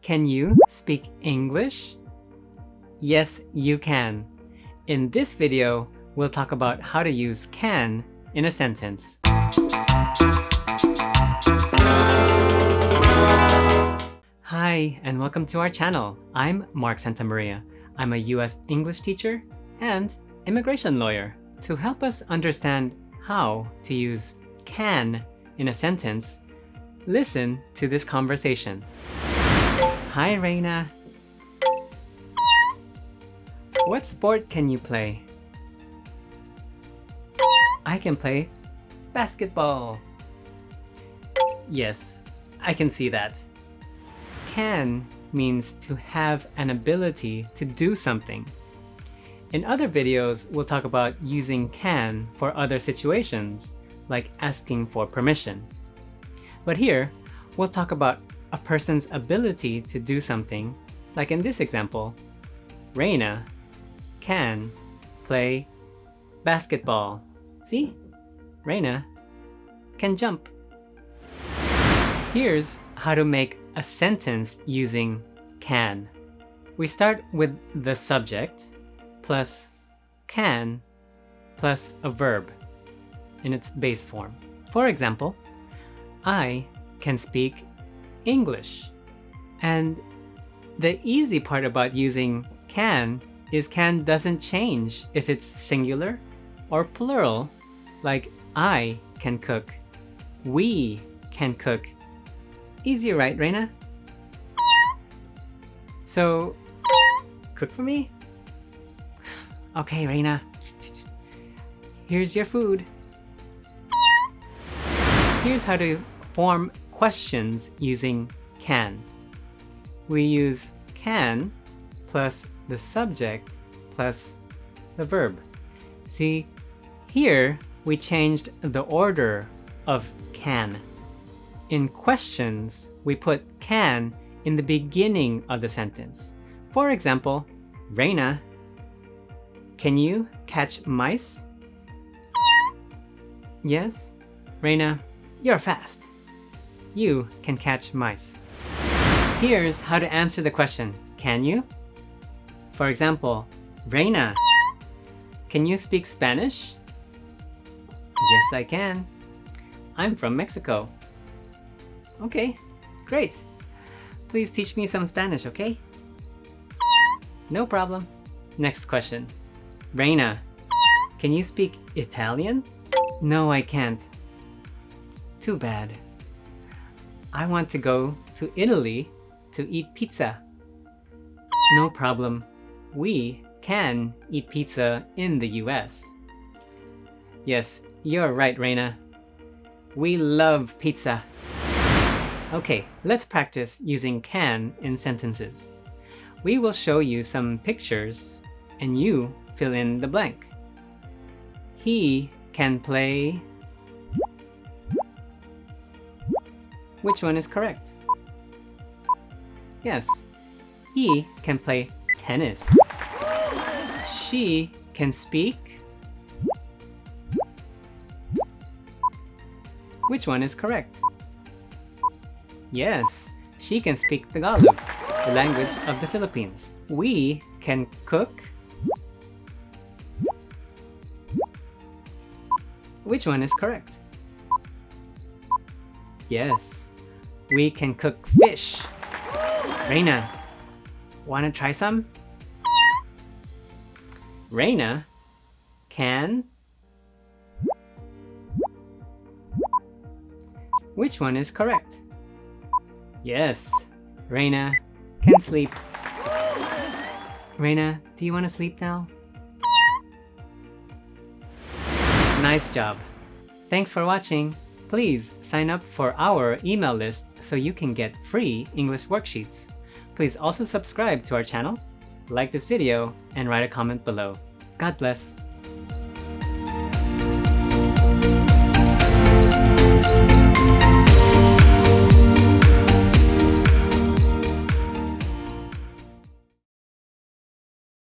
Can you speak English? Yes, you can. In this video, we'll talk about how to use can in a sentence. Hi, and welcome to our channel. I'm Marc Santamaria. I'm a US English teacher and immigration lawyer. To help us understand how to use can in a sentence, listen to this conversation. Hi, Reina. What sport can you play? I can play basketball. Yes, I can see that. Can means to have an ability to do something. In other videos, we'll talk about using can for other situations, like asking for permission. But here, we'll talk about a person's ability to do something, like in this example, Reina can play basketball. See? Reina can jump. Here's how to make a sentence using can. We start with the subject plus can plus a verb in its base form. For example, I can speak English. And the easy part about using can is can doesn't change if it's singular or plural, like I can cook, we can cook. Easy, right, Reina? So, cook for me? Okay, Reina. Here's your food. Here's how to form questions using can. We use can plus the subject plus the verb. See, here we changed the order of can. In questions, we put can in the beginning of the sentence. For example, Reina, can you catch mice? Yes, Reina, you're fast. You can catch mice. Here's how to answer the question, can you? For example, Reina, can you speak Spanish? Yes, I can. I'm from Mexico. Okay, great. Please teach me some Spanish, okay? No problem. Next question. Reina, can you speak Italian? No, I can't. Too bad. I want to go to Italy to eat pizza. No problem. We can eat pizza in the US. Yes, you're right, Reina. We love pizza. Okay, let's practice using can in sentences. We will show you some pictures and you fill in the blank. He can play. Which one is correct? Yes, he can play tennis. She can speak. Which one is correct? Yes, she can speak Tagalog, the language of the Philippines. We can cook. Which one is correct? Yes, we can cook fish. Reina, wanna try some? Reina can. Which one is correct? Yes, Reina can sleep. Reina, do you want to sleep now? Nice job. Thanks for watching. Please sign up for our email list so you can get free English worksheets. Please also subscribe to our channel, like this video, and write a comment below. God bless.